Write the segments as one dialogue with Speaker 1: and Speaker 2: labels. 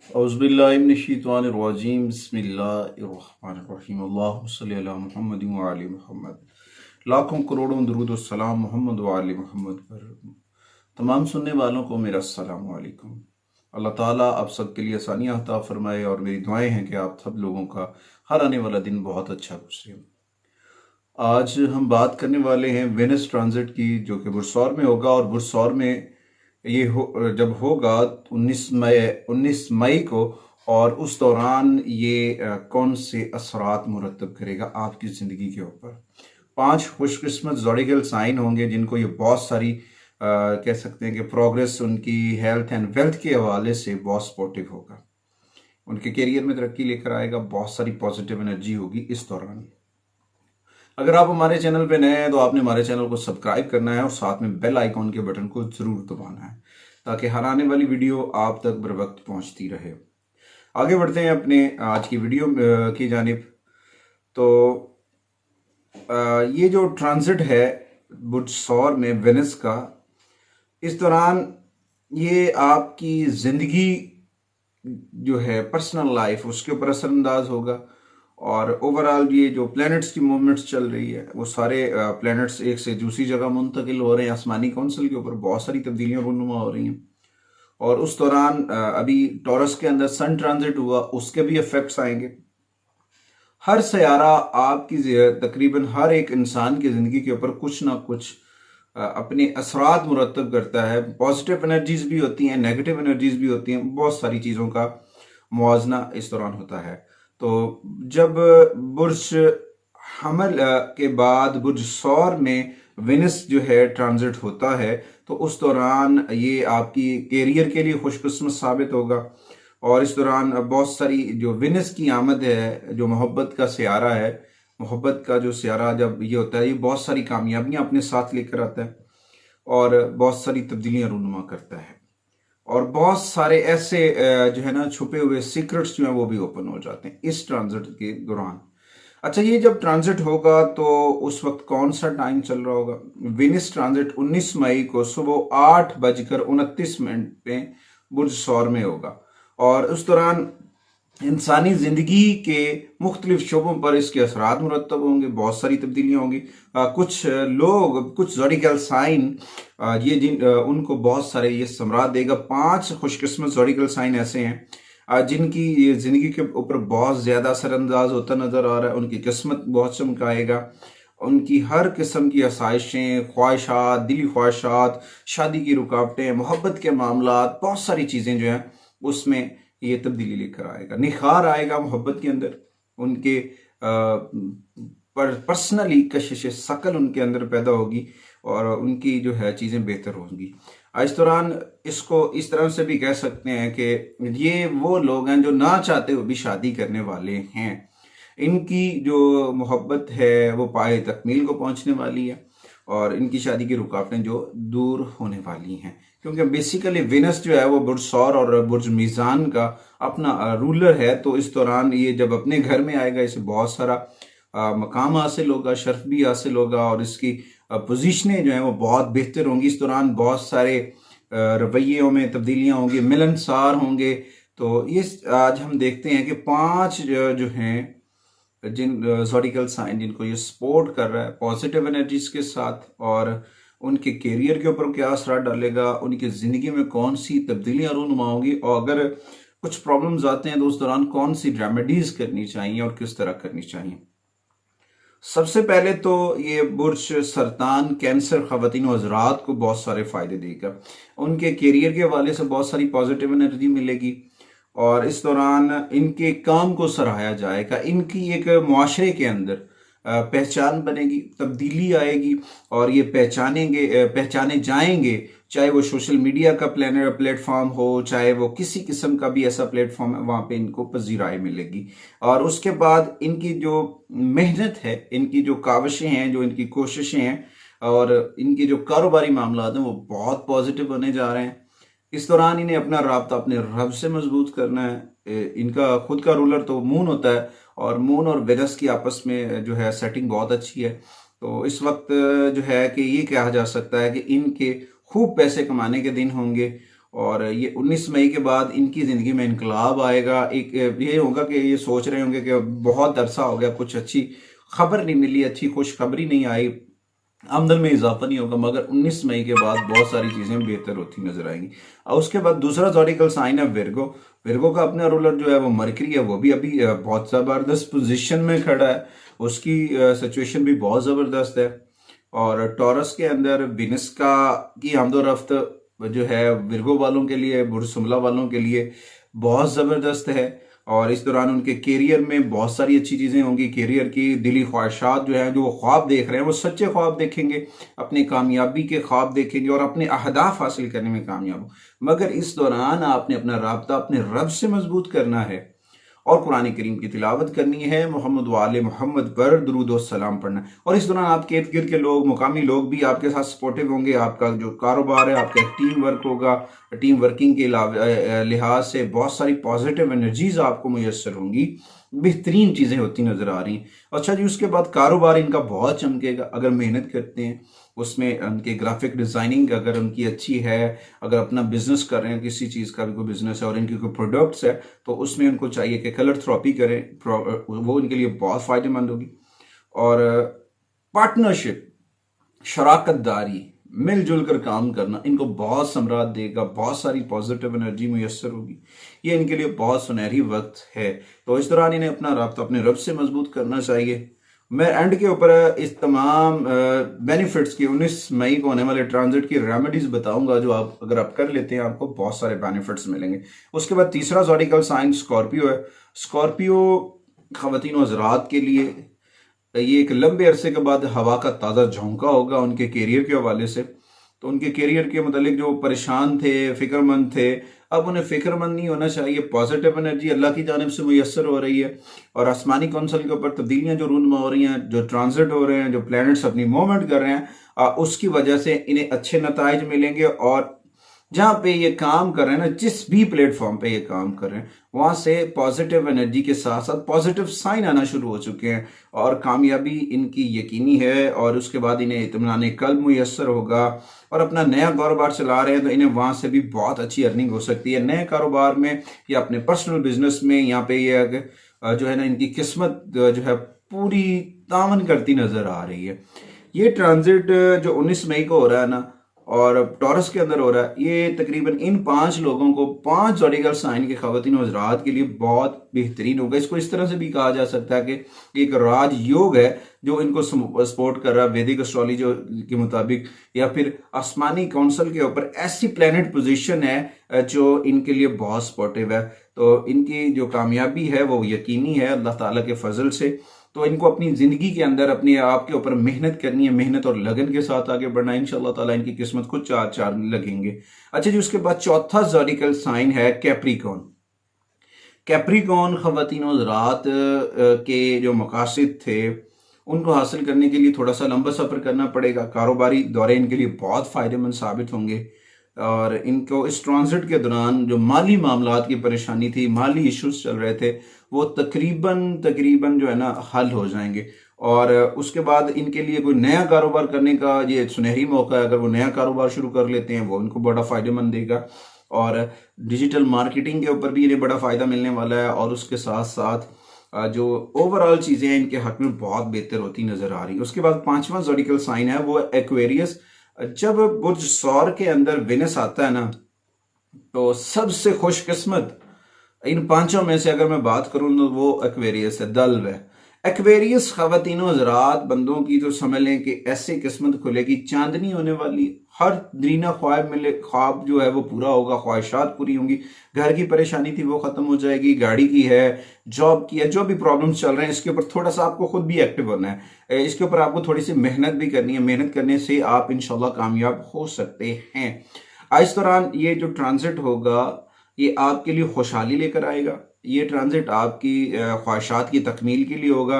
Speaker 1: औज़ुबिल्लाहिमिनश्शैतानिर्रजीम बिस्मिल्लाहिर्रहमानिर्रहीम अल्लाहुम्मा सल्लि अला मुहम्मद व आलि मुहम्मद। लाखों करोड़ों दुरूद व सलाम मोहम्मद व आलि मोहम्मद पर। तमाम सुनने वालों को मेरा अस्सलाम वालेकुम। अल्लाह ताला आप सब के लिए आसानियाँ अता फरमाए और मेरी दुआएं हैं कि आप सब लोगों का हर आने वाला दिन बहुत अच्छा गुजरे। आज हम बात करने वाले हैं वेनस ट्रांजिट की, जो कि बुरसौर में होगा। और बुरसौर में जब होगा 19 मई को, और उस दौरान ये कौन से असरात मुरतब करेगा आपकी ज़िंदगी के ऊपर। 5 खुशकिस्मत ज़ोडिकल साइन होंगे जिनको ये बहुत सारी कह सकते हैं कि प्रोग्रेस उनकी हेल्थ एंड वेल्थ के हवाले से बहुत सपोर्टिव होगा। उनके करियर में तरक्की लेकर आएगा, बहुत सारी पॉजिटिव एनर्जी होगी इस दौरान। अगर आप हमारे चैनल पे नए हैं तो आपने हमारे चैनल को सब्सक्राइब करना है और साथ में बेल आइकॉन के बटन को जरूर दबाना है ताकि हर आने वाली वीडियो आप तक बर वक्त पहुंचती रहे। आगे बढ़ते हैं अपने आज की वीडियो की जानिब। तो ये जो ट्रांजिट है बुरसौर में वेनिस का, इस दौरान ये आपकी ज़िंदगी जो है पर्सनल लाइफ उसके ऊपर असरअंदाज होगा। और ओवरऑल ये जो प्लैनेट्स की मूवमेंट्स चल रही है वो सारे प्लैनेट्स एक से दूसरी जगह मुंतकिल हो रहे हैं। आसमानी काउंसिल के ऊपर बहुत सारी तब्दीलियां रूनुमा हो रही हैं। और उस दौरान अभी टॉरस के अंदर सन ट्रांजिट हुआ, उसके भी इफेक्ट्स आएंगे। हर सयारा आपकी तकरीबन हर एक इंसान की ज़िंदगी के ऊपर कुछ ना कुछ अपने असरात मुरतब करता है। पॉजिटिव एनर्जीज भी होती हैं, नेगेटिव एनर्जीज भी होती हैं, बहुत सारी चीज़ों का मुआवजना इस दौरान होता है। तो जब बुर्ज हमल के बाद बुर्ज सौर में वेनिस जो है ट्रांजिट होता है तो उस दौरान ये आपकी कैरियर के लिए खुशकिस्मत साबित होगा। और इस दौरान बहुत सारी जो वेनिस की आमद है, जो मोहब्बत का सियारा है, मोहब्बत का जो सियारा जब ये होता है ये बहुत सारी कामयाबियां अपने साथ लेकर आता है और बहुत सारी तब्दीलियां रूनुमा करता है। और बहुत सारे ऐसे जो है ना छुपे हुए सीक्रेट्स जो हैं वो भी ओपन हो जाते हैं इस ट्रांजिट के दौरान। अच्छा, ये जब ट्रांजिट होगा तो उस वक्त कौन सा टाइम चल रहा होगा? वेनिस ट्रांजिट 19 मई को सुबह 8:29 पे बुर्ज सौर में होगा। और उस दौरान इंसानी ज़िंदगी के मुख्तलिफ शोबों पर इसके असरात मुरतब होंगे, बहुत सारी तब्दीलियाँ होंगी। कुछ लोग, कुछ ज़ोडिकल साइन ये उनको बहुत सारे ये समरात देगा। 5 खुशकिस्मत ज़ोडिकल साइन ऐसे हैं जिनकी ये ज़िंदगी के ऊपर बहुत ज़्यादा असरअंदाज होता नज़र आ रहा है। उनकी किस्मत बहुत चमकाएगा। उनकी हर किस्म की आसाइशें, ख्वाहिशात, दिली ख्वाहिशात, शादी की रुकावटें, मोहब्बत के मामला, बहुत सारी चीज़ें जो हैं उसमें ये तब्दीली लेकर आएगा। निखार आएगा मोहब्बत के अंदर। उनके पर्सनली कशिश शकल उनके अंदर पैदा होगी और उनकी जो है चीज़ें बेहतर होंगी। इस दौरान इसको इस तरह से भी कह सकते हैं कि ये वो लोग हैं जो ना चाहते हुए भी शादी करने वाले हैं। इनकी जो मोहब्बत है वो पाए तकमील को पहुंचने वाली है और इनकी शादी की रुकावटें जो दूर होने वाली हैं, क्योंकि बेसिकली वेनस जो है वो बुर्ज सौर और बुर्ज मीज़ान का अपना रूलर है। तो इस दौरान ये जब अपने घर में आएगा इसे बहुत सारा मकाम हासिल होगा, शर्फ भी हासिल होगा और इसकी पोजीशनें जो हैं वो बहुत बेहतर होंगी। इस दौरान बहुत सारे रवैयों में तब्दीलियां होंगी, मिलनसार होंगे। तो ये आज हम देखते हैं कि 5 जो हैं जिन ज़ोडिकल साइन जिनको ये सपोर्ट कर रहा है पॉजिटिव एनर्जीज के साथ, और उनके करियर के ऊपर क्या असर डालेगा, उनकी ज़िंदगी में कौन सी तब्दीलियां रूनुमा होंगी, और अगर कुछ प्रॉब्लम्स आते हैं तो उस दौरान कौन सी रेमेडीज करनी चाहिए और किस तरह करनी चाहिए। सबसे पहले तो ये बुर्ज सरतान कैंसर ख़वातीन व हज़रात को बहुत सारे फ़ायदे देगा। उनके करियर के हवाले से बहुत सारी पॉजिटिव एनर्जी मिलेगी और इस दौरान इनके काम को सराहाया जाएगा। इनकी एक मुआशरे के अंदर पहचान बनेगी, तब्दीली आएगी और ये पहचाने जाएंगे, चाहे वो सोशल मीडिया का प्लेटफॉर्म हो, चाहे वो किसी किस्म का भी ऐसा प्लेटफॉर्म है, वहाँ पे इनको पजीराई मिलेगी। और उसके बाद इनकी जो मेहनत है, इनकी जो काविशें हैं, जो इनकी कोशिशें हैं और इनके जो कारोबारी मामला हैं वो बहुत पॉजिटिव होने जा रहे हैं। इस दौरान इन्हें अपना राब्ता अपने रब से मजबूत करना है। इनका खुद का रूलर तो मून होता है और मून और वेनस की आपस में जो है सेटिंग बहुत अच्छी है। तो इस वक्त जो है कि ये कहा जा सकता है कि इनके खूब पैसे कमाने के दिन होंगे और ये 19 मई के बाद इनकी ज़िंदगी में इनकलाब आएगा। एक ये होगा कि ये सोच रहे होंगे कि बहुत अरसा हो गया, कुछ अच्छी खबर नहीं मिली, अच्छी खुशखबरी नहीं आई, आमदन में इजाफा नहीं होगा, मगर 19 मई के बाद बहुत सारी चीज़ें बेहतर होती नजर आएंगी। और उसके बाद दूसरा ज़ोडिकल साइन है विर्गो। विर्गो का अपना रूलर जो है वो मरकरी है, वो भी अभी बहुत ज़बरदस्त पोजीशन में खड़ा है, उसकी सिचुएशन भी बहुत ज़बरदस्त है। और टॉरस के अंदर विनस का की आमदोरफ्त जो है विर्गो वालों के लिए, बुर्ज शुमला वालों के लिए बहुत ज़बरदस्त है। और इस दौरान उनके कैरियर में बहुत सारी अच्छी चीज़ें होंगी। कैरियर की दिली ख्वाहिशात जो है, जो वो ख्वाब देख रहे हैं, वो सच्चे ख्वाब देखेंगे, अपनी कामयाबी के ख्वाब देखेंगे और अपने अहदाफ हासिल करने में कामयाब हो। मगर इस दौरान आपने अपना राब्ता अपने रब से मजबूत करना है और कुरान करीम की तिलावत करनी है, मोहम्मद वाले मोहम्मद पर दुरूद और सलाम पढ़ना है। और इस दौरान आपके इर्द गिर्द के लोग, मुकामी लोग भी आपके साथ सपोर्टिव होंगे। आपका जो कारोबार है, आपका टीम वर्क होगा, टीम वर्किंग के लिहाज से बहुत सारी पॉजिटिव एनर्जीज आपको मुयसर होंगी, बेहतरीन चीज़ें होती नज़र आ रही हैं। अच्छा जी, उसके बाद कारोबार इनका बहुत चमकेगा अगर मेहनत करते हैं, उसमें उनके ग्राफिक डिज़ाइनिंग अगर उनकी अच्छी है, अगर अपना बिजनेस कर रहे हैं, किसी चीज़ का भी कोई बिजनेस है और इनकी कोई प्रोडक्ट्स है, तो उसमें उनको चाहिए कि कलर थेरेपी करें, वो इनके लिए बहुत फ़ायदेमंद होगी। और पार्टनरशिप, शराकत दारी, मिलजुल कर काम करना इनको बहुत समरात देगा, बहुत सारी पॉजिटिव एनर्जी मुयसर होगी। ये इनके लिए बहुत सुनहरी वक्त है। तो इस दौरान इन्हें अपना राब्ता अपने रब से मजबूत करना चाहिए। मैं एंड के ऊपर इस तमाम बेनिफिट्स की 19 मई को होने वाले ट्रांजिट की रेमेडीज बताऊंगा, जो आप अगर आप कर लेते हैं आपको बहुत सारे बेनिफिट्स मिलेंगे। उसके बाद तीसरा ज़ोडिकल साइन स्कॉर्पियो है। स्कॉर्पियो ख़वातीन और हज़रात के लिए ये एक लंबे अरसे के बाद हवा का ताज़ा झोंका होगा उनके कैरियर के हवाले से। तो उनके कैरियर के मतलब जो परेशान थे, फिक्रमंद थे, अब उन्हें फिक्रमंद नहीं होना चाहिए। पॉजिटिव एनर्जी अल्लाह की जानिब से मुयसर हो रही है और आसमानी कौंसल के ऊपर तब्दीलियां जो रूनमा हो रही हैं, जो ट्रांजिट हो रहे हैं, जो प्लैनेट्स अपनी मूवमेंट कर रहे हैं, उसकी वजह से इन्हें अच्छे नताइज मिलेंगे। और जहाँ पे ये काम कर रहे हैं ना, जिस भी प्लेटफॉर्म पे ये काम कर रहे हैं, वहाँ से पॉजिटिव एनर्जी के साथ साथ पॉजिटिव साइन आना शुरू हो चुके हैं और कामयाबी इनकी यकीनी है। और उसके बाद इन्हें इत्मीनान कल्ब मुयसर होगा और अपना नया कारोबार चला रहे हैं तो इन्हें वहाँ से भी बहुत अच्छी अर्निंग हो सकती है, नए कारोबार में या अपने पर्सनल बिजनेस में। यहाँ पे ये जो है ना, इनकी किस्मत जो है पूरी तावन करती नजर आ रही है। ये ट्रांजिट जो 19 मई को हो रहा है ना, और टॉरस के अंदर हो रहा है, ये तकरीबन इन 5 लोगों को, 5 ज़ोडिकल साइन के ख़वातीन और हज़रात के लिए बहुत बेहतरीन होगा। इसको इस तरह से भी कहा जा सकता है कि एक राज योग है जो इनको सपोर्ट कर रहा है वैदिक एस्ट्रोलॉजी के मुताबिक, या फिर आसमानी काउंसिल के ऊपर ऐसी प्लैनेट पोजीशन है जो इनके लिए बहुत सपोर्टिव है। तो इनकी जो कामयाबी है वो यकीनी है अल्लाह ताला के फजल से। तो इनको अपनी ज़िंदगी के अंदर अपने आप के ऊपर मेहनत करनी है, मेहनत और लगन के साथ आगे बढ़ना है। इंशाअल्लाह ताला इनकी किस्मत कुछ चार चार लगेंगे। अच्छा जी, उसके बाद चौथा ज़ोडिकल साइन है कैप्रिकॉर्न। कैप्रिकॉर्न ख़वातीन और हज़रात के जो मकासद थे उनको हासिल करने के लिए थोड़ा सा लंबा सफ़र करना पड़ेगा। कारोबारी दौरे इनके लिए बहुत फ़ायदेमंद साबित होंगे और इनको इस ट्रांजिट के दौरान जो माली मामलात की परेशानी थी, माली इश्यूज चल रहे थे, वो तकरीबन जो है ना हल हो जाएंगे। और उसके बाद इनके लिए कोई नया कारोबार करने का ये सुनहरी मौका है। अगर वो नया कारोबार शुरू कर लेते हैं वो इनको बड़ा फ़ायदेमंद देगा और डिजिटल मार्केटिंग के ऊपर भी इन्हें बड़ा फ़ायदा मिलने वाला है। और उसके साथ साथ जो ओवरऑल चीज़ें हैं इनके हक में बहुत बेहतर होती नज़र आ रही है। उसके बाद 5वां ज़ोडिकल साइन है वो एक्वेरियस। जब बुर्ज सौर के अंदर विनस आता है ना, तो सबसे खुशकिस्मत इन 5 में से अगर मैं बात करूं तो वो एक्वेरियस है, दल्व है। एक्वेरियस ख़वातीनों हज़रात बंदों की तो समझ लें कि ऐसी किस्मत खुलेगी, चांदनी होने वाली, हर दरीना ख्वाब मिले, ख्वाब जो है वो पूरा होगा, ख्वाहिशात पूरी होंगी, घर की परेशानी थी वो ख़त्म हो जाएगी, गाड़ी की है, जॉब की है, जो भी प्रॉब्लम्स चल रहे हैं इसके ऊपर थोड़ा सा आपको खुद भी एक्टिव होना है, इसके ऊपर आपको थोड़ी सी मेहनत भी करनी है। मेहनत करने से आप इंशाल्लाह कामयाब हो सकते हैं। इस दौरान ये जो ट्रांजिट होगा ये आपके लिए खुशहाली लेकर आएगा। ये ट्रांजिट आपकी ख्वाहिशात की तकमील के लिए होगा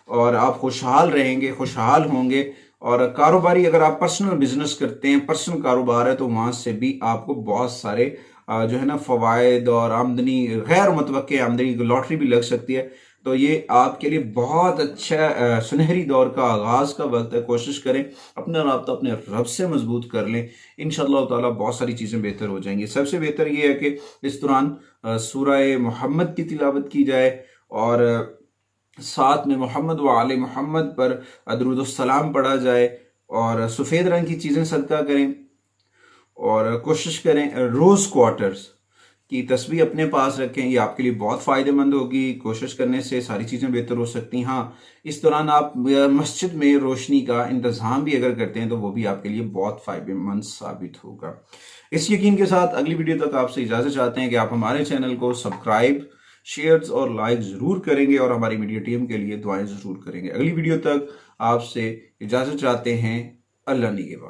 Speaker 1: और आप खुशहाल रहेंगे, खुशहाल होंगे। और कारोबारी अगर आप पर्सनल बिजनेस करते हैं, पर्सनल कारोबार है, तो वहाँ से भी आपको बहुत सारे जो है ना फ़वाइद और आमदनी, गैर मुतवक्के आमदनी, लॉटरी भी लग सकती है। तो ये आपके लिए बहुत अच्छा सुनहरी दौर का आगाज का वक्त है। कोशिश करें अपना राब्ता अपने रब से मजबूत कर लें, इंशाअल्लाह ताला बहुत सारी चीज़ें बेहतर हो जाएंगी। सबसे बेहतर ये है कि इस दौरान सूरह मोहम्मद की तिलावत की जाए और साथ में मोहम्मद व आले मोहम्मद पर दरूद सलाम पढ़ा जाए और सफ़ेद रंग की चीज़ें सदका करें और कोशिश करें रोज़ क्वार्टर्स की तस्वीर अपने पास रखें। ये आपके लिए बहुत फ़ायदेमंद होगी। कोशिश करने से सारी चीज़ें बेहतर हो सकती हैं। हाँ, इस दौरान आप मस्जिद में रोशनी का इंतज़ाम भी अगर करते हैं तो वो भी आपके लिए बहुत फ़ायदेमंद साबित होगा। इस यकीन के साथ अगली वीडियो तक आपसे इजाज़त चाहते हैं कि आप हमारे चैनल को सब्सक्राइब, शेयर्स और लाइक ज़रूर करेंगे और हमारी मीडिया टीम के लिए दुआएं ज़रूर करेंगे। अगली वीडियो तक आपसे इजाज़त चाहते हैं। अल्लाह निगहबान।